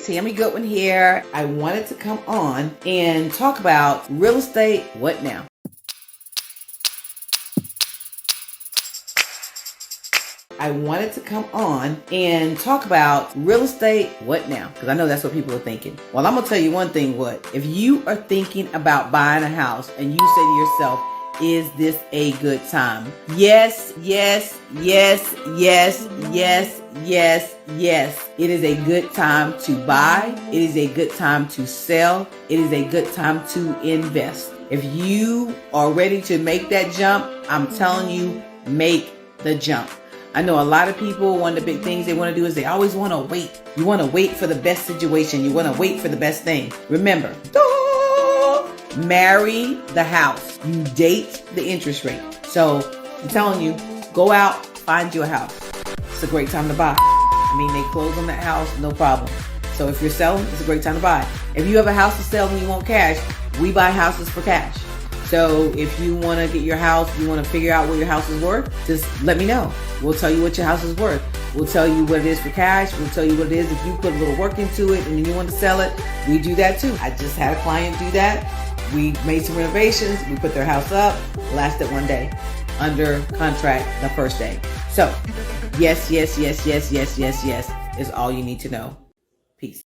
Tami Goodwin here. I wanted to come on and talk about real estate. What now? I wanted to come on and talk about real estate. What now? Because I know that's what people are thinking. Well, I'm going to tell you one thing. If you are thinking about buying a house and you say to yourself, is this a good time? Yes, yes, yes, yes, yes, yes, yes. It is a good time to buy. It is a good time to sell. It is a good time to invest. If you are ready to make that jump, I'm telling you, make the jump. I know a lot of people, one of the big things they want to do is they always want to wait. You want to wait for the best situation. You want to wait for the best thing. Remember, marry the house. You date the interest rate. So I'm telling you, go out, find you a house. It's a great time to buy. I mean, they close on that house, no problem. So if you're selling, it's a great time to buy. If you have a house to sell and you want cash, we buy houses for cash. So if you want to get your house, you want to figure out what your house is worth, just let me know. We'll tell you what your house is worth. We'll tell you what it is for cash. We'll tell you what it is if you put a little work into it and then you want to sell it. We do that too. I just had a client do that. We made some renovations. We put their house up. Lasted one day. Under contract the first day. So yes, yes, yes, yes, yes, yes, yes is all you need to know. Peace.